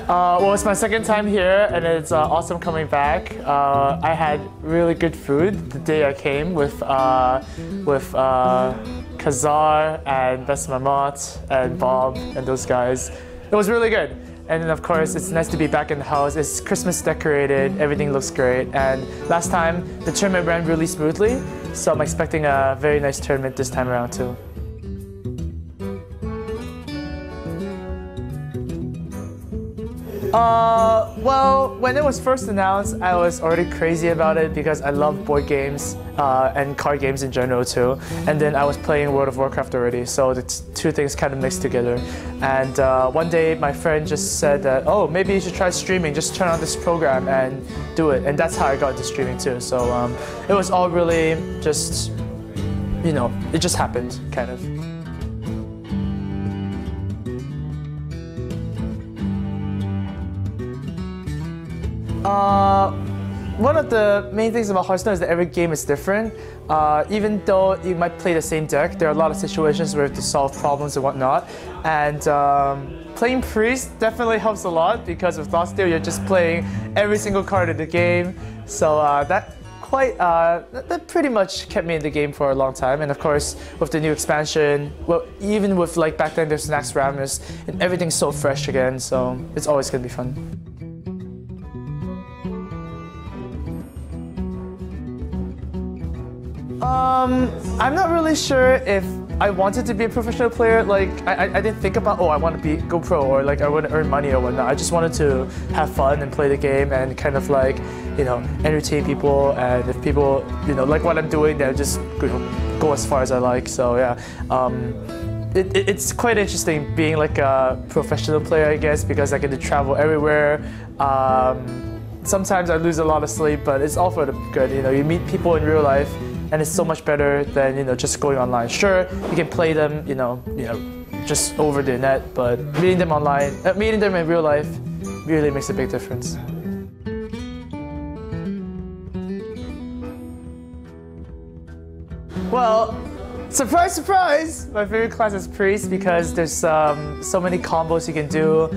Well, it's my second time here, and it's awesome coming back. I had really good food the day I came with Kazar and Best Mamot and Bob and those guys. It was really good. And then of course, it's nice to be back in the house. It's Christmas decorated, everything looks great. And last time, the tournament ran really smoothly, so I'm expecting a very nice tournament this time around too. Well, when it was first announced, I was already crazy about it because I love board games and card games in general too. And then I was playing World of Warcraft already, so the two things kind of mixed together. And one day my friend just said that, oh, maybe you should try streaming, just turn on this program and do it. And that's how I got into streaming too. So it was all really just, you know, it just happened, kind of. One of the main things about Hearthstone is that every game is different. Even though you might play the same deck, there are a lot of situations where you have to solve problems and whatnot. And playing Priest definitely helps a lot because with Thought-Steal, you're just playing every single card in the game. So that pretty much kept me in the game for a long time. And of course, with the new expansion, well, even with like back then there's Nax Ravenous, and everything's so fresh again. So it's always gonna be fun. I'm not really sure if I wanted to be a professional player. Like, I didn't think about, oh, I want to go pro or like I want to earn money or whatnot. I just wanted to have fun and play the game and kind of like, you know, entertain people. And if people, you know, like what I'm doing, they'll just go as far as I like. So yeah, it's quite interesting being like a professional player, I guess, because I get to travel everywhere. Sometimes I lose a lot of sleep, but it's all for the good. You know, you meet people in real life. And it's so much better than, you know, just going online. Sure, you can play them, you know, just over the net, but meeting them online, meeting them in real life, really makes a big difference. Well, surprise, surprise! My favorite class is Priest because there's so many combos you can do.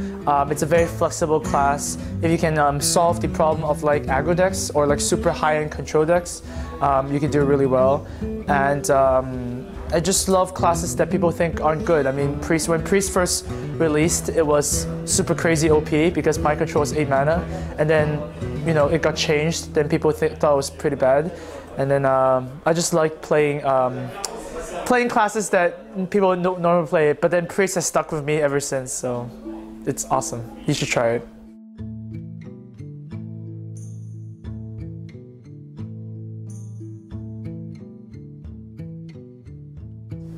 It's a very flexible class. If you can solve the problem of like aggro decks or like super high-end control decks, you can do really well. And I just love classes that people think aren't good. I mean, Priest, when Priest first released, it was super crazy OP because Mind Control is 8 mana. And then, you know, it got changed. Then people thought it was pretty bad. And then I just like playing classes that people don't normally play, but then Priest has stuck with me ever since, so it's awesome. You should try it.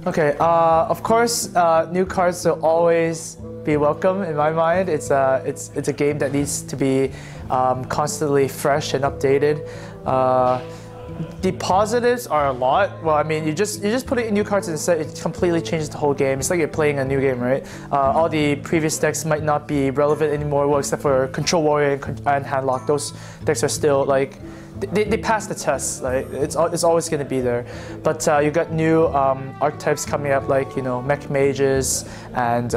Okay, of course, new cards will always be welcome in my mind. It's a game that needs to be constantly fresh and updated. The positives are a lot. Well, I mean, you just put in new cards in the set, it completely changes the whole game. It's like you're playing a new game, right? All the previous decks might not be relevant anymore, well, except for Control Warrior and Handlock. Those decks are still like, they pass the test. Like it's always going to be there. But you got new archetypes coming up, like, you know, Mech Mages and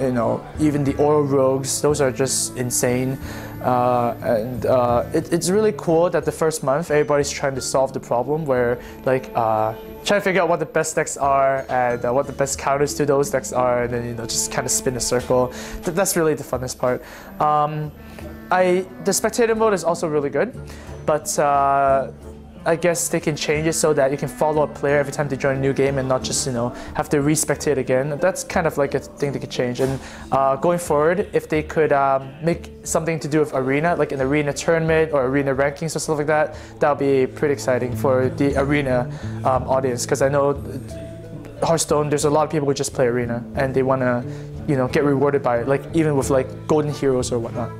you know, even the Oro Rogues. Those are just insane. It's really cool that the first month everybody's trying to solve the problem where like trying to figure out what the best decks are and what the best counters to those decks are, and then, you know, just kind of spin a circle. That's really the funnest part. The spectator mode is also really good, but I guess they can change it so that you can follow a player every time they join a new game and not just, you know, have to re-spectate again. That's kind of like a thing they could change. And going forward, if they could make something to do with arena, like an arena tournament or arena rankings or stuff like that, that would be pretty exciting for the arena audience. Because I know Hearthstone, there's a lot of people who just play arena and they want to, you know, get rewarded by it, like even with like golden heroes or whatnot.